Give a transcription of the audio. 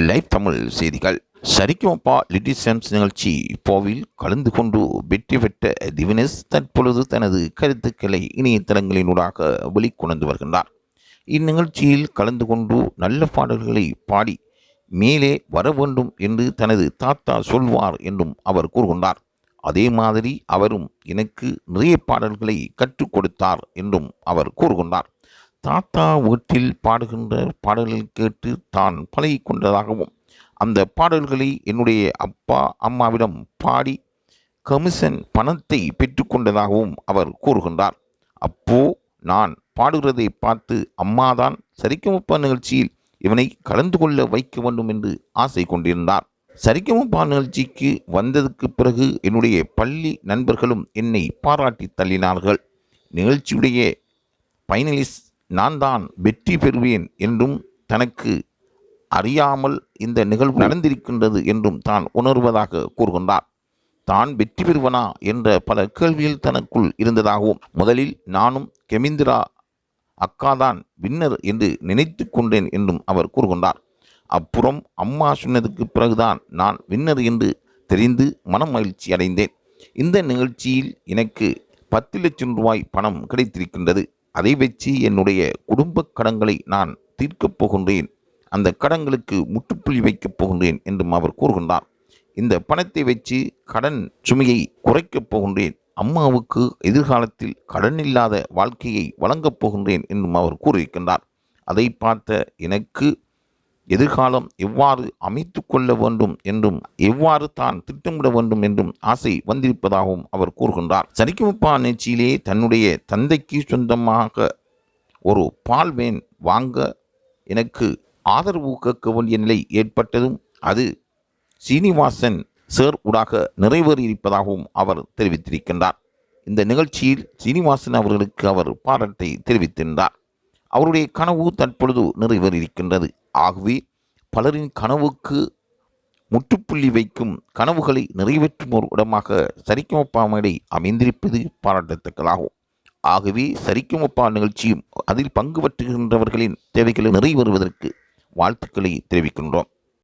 Live Tamil செய்திகள். Sa Re Ga Ma Pa little Sam's நிகழ்ச்சி போவில் கலந்து கொண்டு வெற்றி பெற்ற திவினேஷ் தற்பொழுது தனது கருத்துக்களை இணையதளங்களினூடாக வெளிக்கொணர்ந்து வருகின்றார். இந்நிகழ்ச்சியில் கலந்து கொண்டு நல்ல பாடல்களை பாடி மேலே வர வேண்டும் என்று தனது தாத்தா சொல்வார் என்றும் அவர் கூறுகின்றார். அதே மாதிரி அவரும் எனக்கு நிறைய பாடல்களை கற்றுக் கொடுத்தார் என்றும் அவர் கூறுகின்றார். தாத்தா வீட்டில் பாடுகின்ற பாடல்களை கேட்டு தான் பழகி கொண்டதாகவும் அந்த பாடல்களை என்னுடைய அப்பா அம்மாவிடம் பாடி கமிஷன் பணத்தை பெற்றுக்கொண்டதாகவும் அவர் கூறுகின்றார். அப்போ நான் பாடுகிறதை பார்த்து அம்மாதான் சரிகமபா நிகழ்ச்சியில் இவனை கலந்து கொள்ள வைக்க வேண்டும் என்று ஆசை கொண்டிருந்தார். சரிகமபா நிகழ்ச்சிக்கு வந்ததுக்கு பிறகு என்னுடைய பள்ளி நண்பர்களும் என்னை பாராட்டி தள்ளினார்கள். நிகழ்ச்சியுடைய ஃபைனலிஸ்ட் நான் தான் வெற்றி பெறுவேன் என்றும் தனக்கு அறியாமல் இந்த நிகழ்வு நடந்திருக்கின்றது என்றும் தான் உணர்வதாக கூறுகின்றார். தான் வெற்றி பெறுவனா என்ற பல கேள்விகள் தனக்குள் இருந்ததாகவும் முதலில் நானும் கெமிந்திரா அக்காதான் வின்னர் என்று நினைத்து கொண்டேன் என்றும் அவர் கூறுகின்றார். அப்புறம் அம்மா சொன்னதுக்கு பிறகுதான் நான் வின்னர் என்று தெரிந்து மனம் மகிழ்ச்சி அடைந்தேன். இந்த நிகழ்ச்சியில் எனக்கு 10 லட்சம் ரூபாய் பணம் கிடைத்திருக்கின்றது. அதை வச்சு என்னுடைய குடும்ப கடன்களை நான் தீர்க்கப் போகின்றேன், அந்த கடன்களுக்கு முற்றுப்புள்ளி வைக்கப் போகின்றேன் என்றும் அவர் கூறுகின்றார். இந்த பணத்தை வச்சு கடன் சுமையை குறைக்கப் போகின்றேன், அம்மாவுக்கு எதிர்காலத்தில் கடன் இல்லாத வாழ்க்கையை வழங்கப் போகின்றேன் என்றும் அவர் கூறியிருக்கின்றார். அதை பார்த்த எனக்கு எதிர்காலம் எவ்வாறு அமைத்து கொள்ள வேண்டும் என்றும் எவ்வாறு தான் திட்டமிட வேண்டும் என்றும் ஆசை வந்திருப்பதாகவும் அவர் கூறுகின்றார். சரிகமபா நிகழ்ச்சியிலே தன்னுடைய தந்தைக்கு சொந்தமாக ஒரு பால் வேன் வாங்க எனக்கு ஆதரவு கேட்க வேண்டிய நிலை ஏற்பட்டதும் அது சீனிவாசன் சார் ஊடாக நிறைவேறியிருப்பதாகவும் அவர் தெரிவித்திருக்கின்றார். இந்த நிகழ்ச்சியில் சீனிவாசன் அவர்களுக்கு அவர் பாராட்டை தெரிவித்திருந்தார். அவருடைய கனவு தற்பொழுது நிறைவேறியிருக்கின்றது. ஆகவே பலரின் கனவுக்கு முற்றுப்புள்ளி வைக்கும் கனவுகளை நிறைவேற்றும் ஒரு இடமாக சரிகமபா மேடை அமைந்திருப்பது பாராட்டத்தக்கதாகும். ஆகவே சரிகமபா நிகழ்ச்சியும் அதில் பங்கு பெற்றுகின்றவர்களின் தேவைகளை நிறைவேறுவதற்கு வாழ்த்துக்களை தெரிவிக்கின்றோம்.